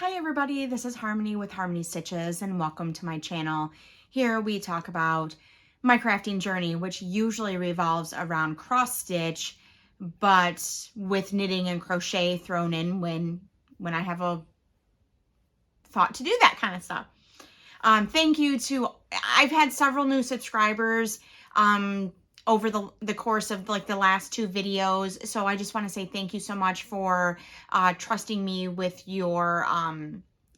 Hi everybody, this is Harmony with Harmony Stitches and welcome to my channel. Here we talk about my crafting journey, which usually revolves around cross stitch, but with knitting and crochet thrown in when I have a thought to do that kind of stuff. Thank you to, I've had several new subscribers over the course of like the last two videos. So I just want to say thank you so much for trusting me with your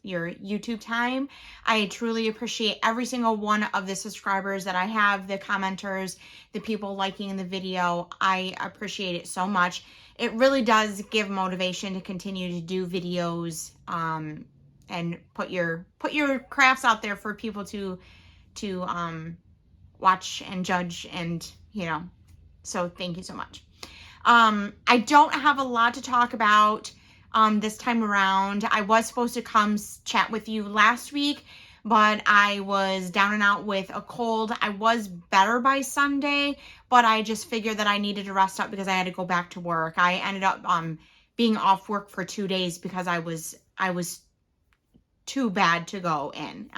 YouTube time. I truly appreciate every single one of the subscribers that I have, the commenters, the people liking the video. I appreciate it so much. It really does give motivation to continue to do videos and put your crafts out there for people to watch and judge, and so thank you so much. I don't have a lot to talk about this time around. I was supposed to come chat with you last week, but I was down and out with a cold. I was better by Sunday, but I just figured that I needed to rest up because I had to go back to work. I ended up being off work for 2 days because I was too bad to go in.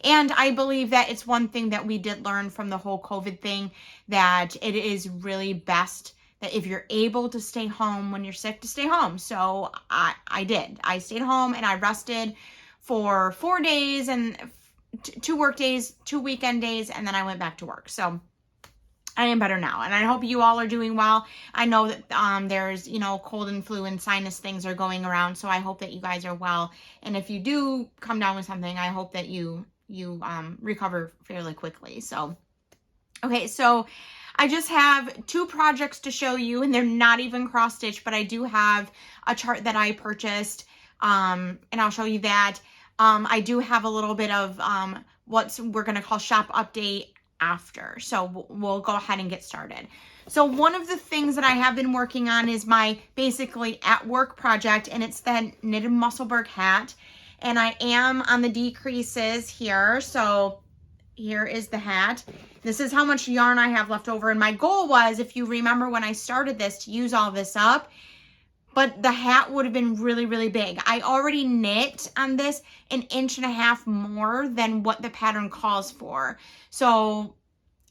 And I believe that it's one thing that we did learn from the whole COVID thing, that it is really best that if you're able to stay home when you're sick, to stay home. So I did. I stayed home and I rested for 4 days and 2 work days, 2 weekend days, and then I went back to work. So I am better now, and I hope you all are doing well. I know that there's, cold and flu and sinus things are going around, so I hope that you guys are well. And if you do come down with something, I hope that you recover fairly quickly. So, okay, so I just have 2 projects to show you, and they're not even cross stitch, but I do have a chart that I purchased, and I'll show you that. I do have a little bit of what we're going to call shop update after. So we'll go ahead and get started. So one of the things that I have been working on is my basically at work project, and it's the knitted Musselburg hat. And I am on the decreases here. So here is the hat. This is how much yarn I have left over. And my goal was, if you remember when I started this, to use all this up, but the hat would have been really, really big. I already knit on this 1.5 inches more than what the pattern calls for. So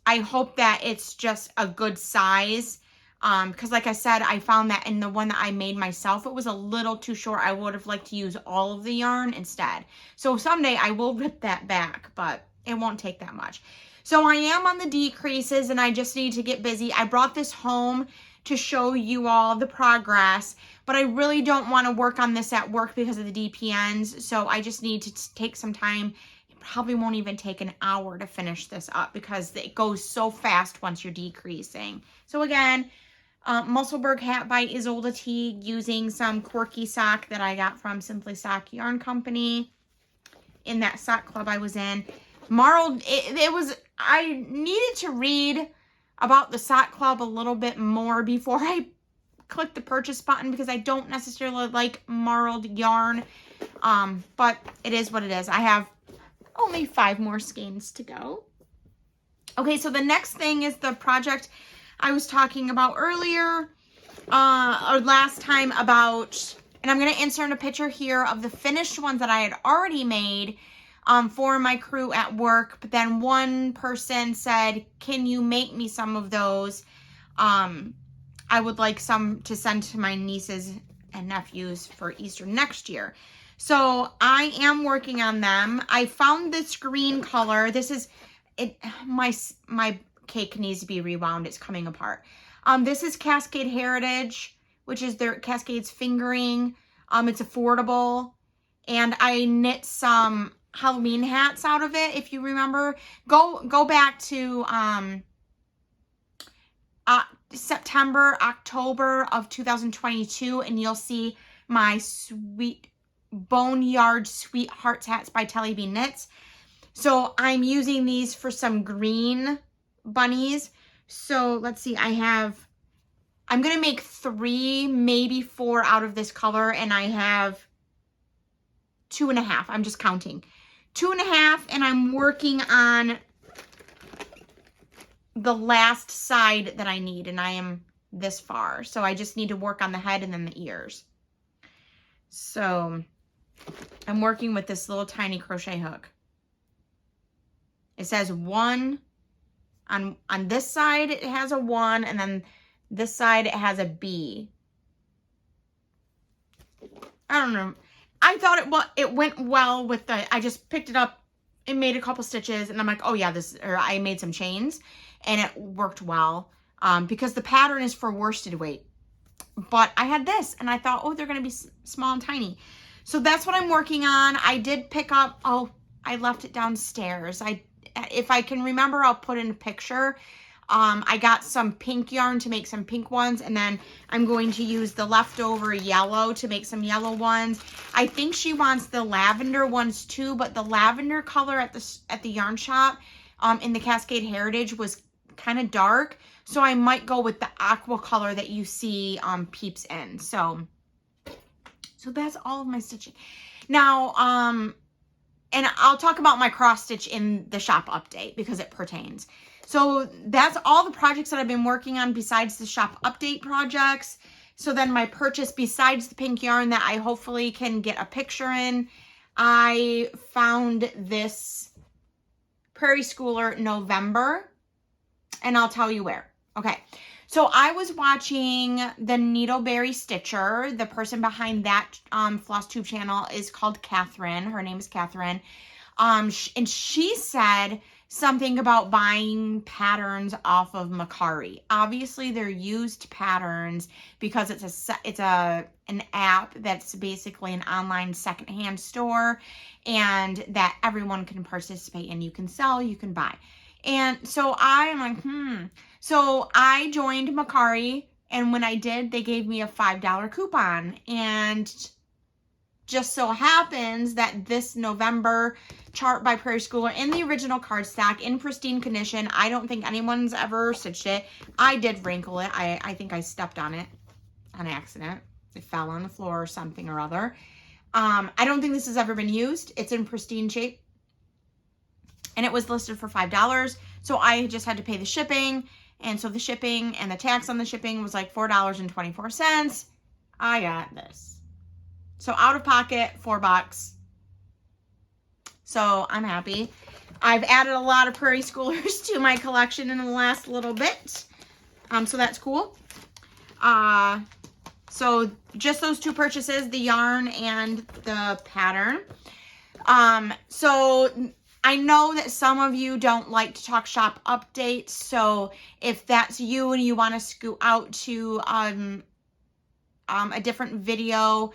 I hope that it's just a good size. Because like I said, I found that in the one that I made myself, it was a little too short. I would have liked to use all of the yarn instead. So someday I will rip that back, but it won't take that much. So I am on the decreases and I just need to get busy. I brought this home to show you all the progress, but I really don't want to work on this at work because of the DPNs. So I just need to take some time. It probably won't even take an hour to finish this up because it goes so fast once you're decreasing. So again, Musselburg hat by Ysolda Teague, using some Quirky sock that I got from Simply Sock Yarn Company in that sock club I was in. Marled, I needed to read about the sock club a little bit more before I click the purchase button, because I don't necessarily like marled yarn, but it is what it is. I have only 5 more skeins to go. Okay, so the next thing is the project I was talking about earlier, or last time, about, and I'm going to insert a picture here of the finished ones that I had already made for my crew at work. But then one person said, can you make me some of those? I would like some to send to my nieces and nephews for Easter next year. So I am working on them. I found this green color. This is it. My cake needs to be rewound. It's coming apart. This is Cascade Heritage, which is their Cascades fingering. It's affordable, and I knit some Halloween hats out of it. If you remember, go back to September, October of 2022, and you'll see my sweet Boneyard Sweethearts hats by Telly B Knits. So I'm using these for some green bunnies. So let's see, I'm going to make 3, maybe 4 out of this color, and I have 2.5. I'm just counting. 2.5, and I'm working on the last side that I need, and I am this far. So I just need to work on the head and then the ears. So I'm working with this little tiny crochet hook. It says 1 on this side, it has a 1, and then this side it has a B. I don't know. I thought it went well with I just picked it up and made a couple stitches, and I'm like, oh yeah, I made some chains, and it worked well because the pattern is for worsted weight. But I had this, and I thought, oh, they're going to be small and tiny. So that's what I'm working on. I did pick up, oh, I left it downstairs. If I can remember, I'll put in a picture. I got some pink yarn to make some pink ones, and then I'm going to use the leftover yellow to make some yellow ones. I think she wants the lavender ones too, but the lavender color at the yarn shop in the Cascade Heritage was kind of dark, so I might go with the aqua color that you see Peeps in. So that's all of my stitching. Now, and I'll talk about my cross stitch in the shop update because it pertains. So that's all the projects that I've been working on besides the shop update projects. So then my purchase besides the pink yarn that I hopefully can get a picture in, I found this Prairie Schooler November, and I'll tell you where. Okay, so I was watching the Needleberry Stitcher. The person behind that floss tube channel is called Catherine. Her name is Catherine. And she said something about buying patterns off of Mercari. Obviously, they're used patterns because it's an app that's basically an online secondhand store, and that everyone can participate in. You can sell, you can buy. And so I'm like, So I joined Mercari, and when I did, they gave me a $5 coupon. And just so happens that this November chart by Prairie Schooler in the original cardstock in pristine condition. I don't think anyone's ever stitched it. I did wrinkle it. I think I stepped on it on accident. It fell on the floor or something or other. I don't think this has ever been used. It's in pristine shape. And it was listed for $5. So I just had to pay the shipping. And so the shipping and the tax on the shipping was like $4.24. I got this. So out of pocket, $4. So I'm happy. I've added a lot of Prairie Schoolers to my collection in the last little bit. So that's cool. So just those two purchases, the yarn and the pattern. So I know that some of you don't like to talk shop updates. So if that's you and you want to scoot out to a different video,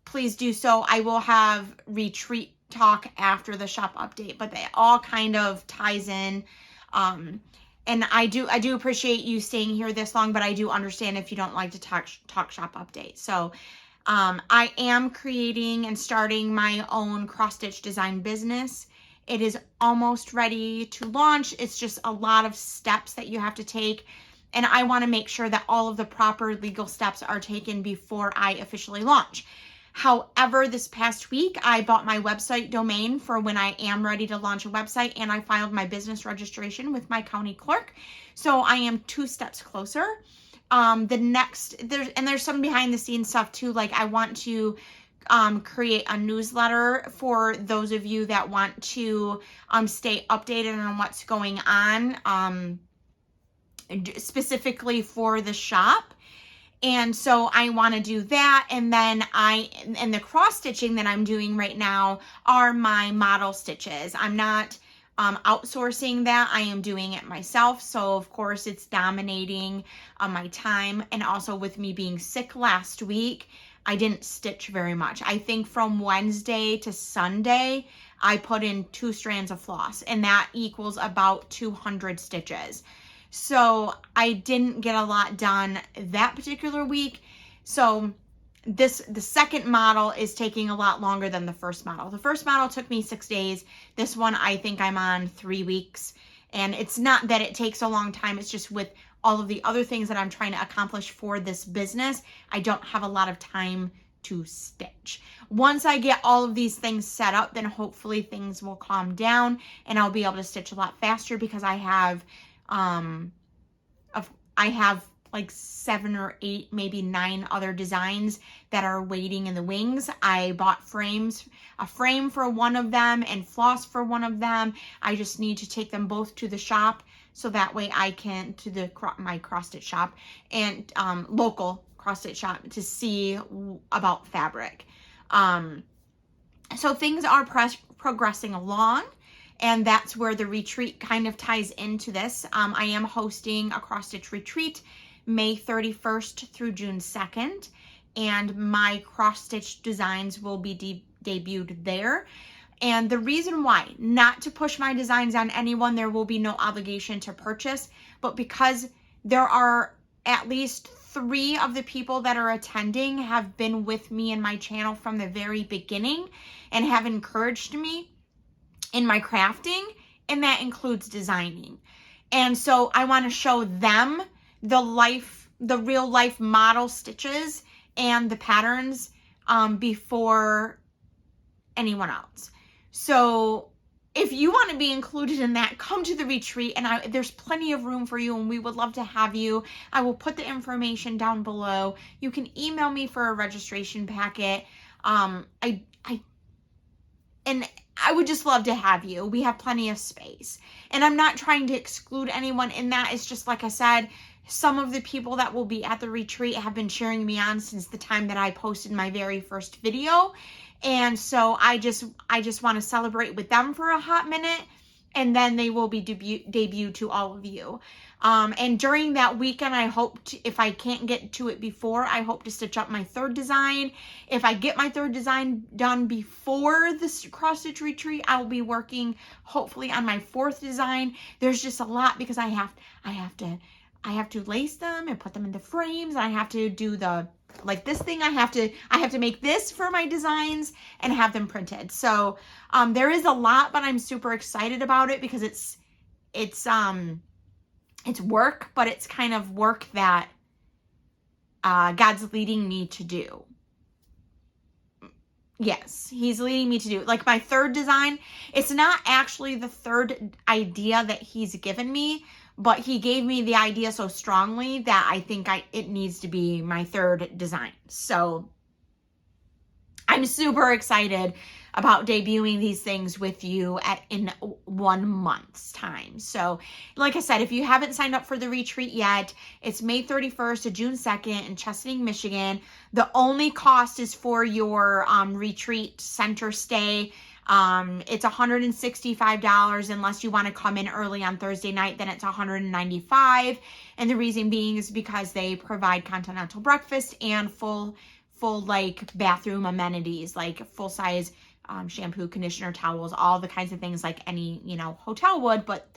please do so. I will have retreat talk after the shop update, but they all kind of ties in. And I do appreciate you staying here this long, but I do understand if you don't like to talk shop update. So I am creating and starting my own cross stitch design business. It is almost ready to launch. It's just a lot of steps that you have to take. And I want to make sure that all of the proper legal steps are taken before I officially launch. However, this past week, I bought my website domain for when I am ready to launch a website, and I filed my business registration with my county clerk. So I am 2 steps closer. There's some behind the scenes stuff too. Like I want to create a newsletter for those of you that want to stay updated on what's going on, specifically for the shop. And so I want to do that. And then and the cross stitching that I'm doing right now are my model stitches. I'm not outsourcing that. I am doing it myself. So of course it's dominating my time. And also with me being sick last week, I didn't stitch very much. I think from Wednesday to Sunday, I put in 2 strands of floss, and that equals about 200 stitches. So I didn't get a lot done that particular week. So the second model is taking a lot longer than the first model. The first model took me 6 days. This one, I think I'm on 3 weeks. And it's not that it takes a long time. It's just with all of the other things that I'm trying to accomplish for this business, I don't have a lot of time to stitch. Once I get all of these things set up, then hopefully things will calm down and I'll be able to stitch a lot faster because I have like 7 or 8, maybe 9 other designs that are waiting in the wings. I bought frames, a frame for one of them and floss for one of them. I just need to take them both to the shop so that way I can, to my cross stitch shop and local cross stitch shop, to see about fabric. So things are progressing along. And that's where the retreat kind of ties into this. I am hosting a cross stitch retreat May 31st through June 2nd. And my cross stitch designs will be debuted there. And the reason why, not to push my designs on anyone, there will be no obligation to purchase, but because there are at least 3 of the people that are attending have been with me in my channel from the very beginning and have encouraged me in my crafting, and that includes designing. And so I want to show them the real life model stitches and the patterns before anyone else. So if you want to be included in that, come to the retreat, and there's plenty of room for you, and we would love to have you. I will put the information down below. You can email me for a registration packet. And I would just love to have you. We have plenty of space. And I'm not trying to exclude anyone in that. It's just, like I said, some of the people that will be at the retreat have been cheering me on since the time that I posted my very first video. And so I just want to celebrate with them for a hot minute, and then they will be debuted to all of you. And during that weekend, I hope to, if I can't get to it before, I hope to stitch up my 3rd design. If I get my 3rd design done before this cross stitch retreat, I will be working hopefully on my 4th design. There's just a lot because I have to lace them and put them in the frames. And I have to do like this thing. I have to make this for my designs and have them printed. So there is a lot, but I'm super excited about it because it's work, but it's kind of work that God's leading me to do. Yes, he's leading me to do. Like my 3rd design, it's not actually the 3rd idea that he's given me, but he gave me the idea so strongly that I think it needs to be my 3rd design. So I'm super excited about debuting these things with you in 1 month's time. So like I said, if you haven't signed up for the retreat yet, it's May 31st to June 2nd in Chesaning, Michigan. The only cost is for your retreat center stay. It's $165 unless you want to come in early on Thursday night, then it's $195. And the reason being is because they provide continental breakfast and full like bathroom amenities, like full size shampoo, conditioner, towels, all the kinds of things like any, hotel would. But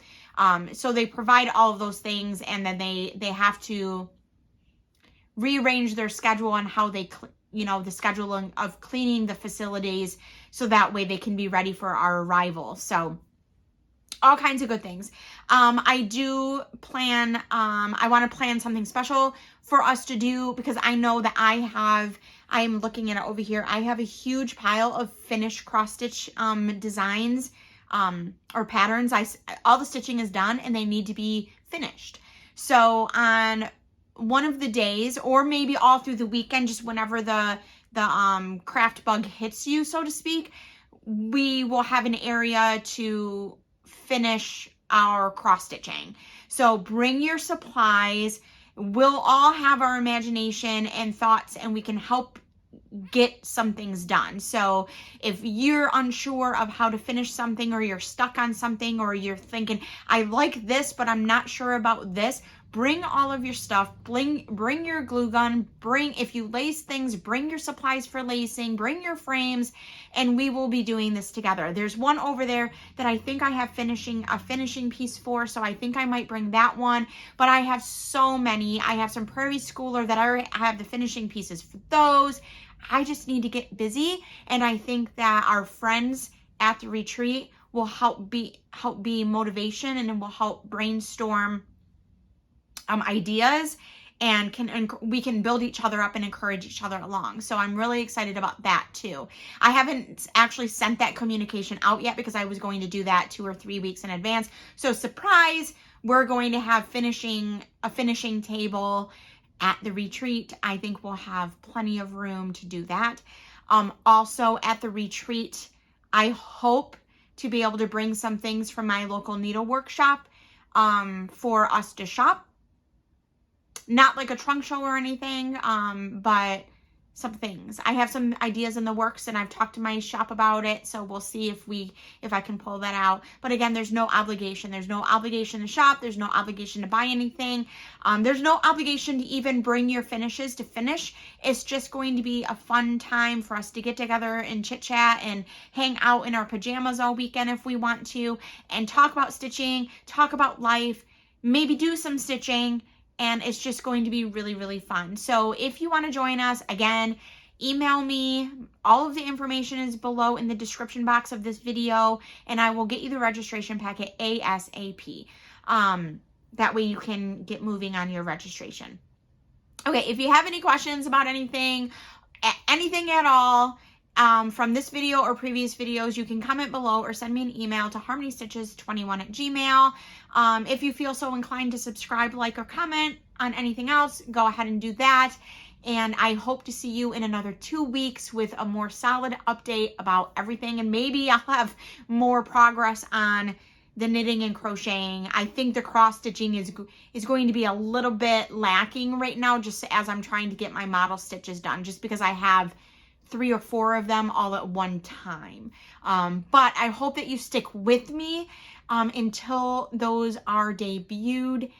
so they provide all of those things, and then they have to rearrange their schedule on how they, the scheduling of cleaning the facilities so that way they can be ready for our arrival. So all kinds of good things. I do plan, I want to plan something special for us to do because I know that I'm looking at it over here. I have a huge pile of finished cross stitch designs or patterns. All the stitching is done and they need to be finished. So on one of the days, or maybe all through the weekend, just whenever the craft bug hits you, so to speak, we will have an area to finish our cross stitching. So bring your supplies. We'll all have our imagination and thoughts, and we can help get some things done. So if you're unsure of how to finish something, or you're stuck on something, or you're thinking, I like this, but I'm not sure about this, bring all of your stuff. Bring your glue gun. If you lace things, bring your supplies for lacing, bring your frames, and we will be doing this together. There's one over there that I think I have a finishing piece for, so I think I might bring that one. But I have so many. I have some Prairie Schooler that I have the finishing pieces for those. I just need to get busy, and I think that our friends at the retreat will help be motivation, and it will help brainstorm ideas, and we can build each other up and encourage each other along. So I'm really excited about that too. I haven't actually sent that communication out yet because I was going to do that 2 or 3 weeks in advance. So surprise, we're going to have a finishing table at the retreat. I think we'll have plenty of room to do that. Also at the retreat, I hope to be able to bring some things from my local needle workshop for us to shop. Not like a trunk show or anything, but some things. I have some ideas in the works and I've talked to my shop about it, so we'll see if I can pull that out. But again, there's no obligation. There's no obligation to shop. There's no obligation to buy anything. There's no obligation to even bring your finishes to finish. It's just going to be a fun time for us to get together and chit chat and hang out in our pajamas all weekend if we want to, and talk about stitching, talk about life, maybe do some stitching. And it's just going to be really, really fun. So if you want to join us, again, email me. All of the information is below in the description box of this video, and I will get you the registration packet ASAP. That way you can get moving on your registration. Okay, if you have any questions about anything at all, from this video or previous videos, you can comment below or send me an email to harmonystitches21@gmail.com. If you feel so inclined to subscribe, like, or comment on anything else, go ahead and do that. And I hope to see you in another 2 weeks with a more solid update about everything. And maybe I'll have more progress on the knitting and crocheting. I think the cross stitching is going to be a little bit lacking right now, just as I'm trying to get my model stitches done, just because I have 3 or 4 of them all at one time. But I hope that you stick with me until those are debuted,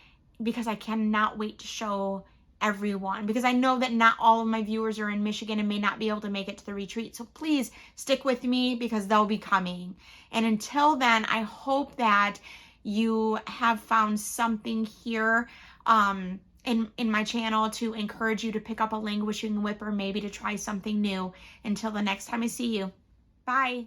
because I cannot wait to show everyone, because I know that not all of my viewers are in Michigan and may not be able to make it to the retreat. So please stick with me, because they'll be coming. And until then, I hope that you have found something here in my channel to encourage you to pick up a languishing whip, or maybe to try something new. Until the next time I see you, bye.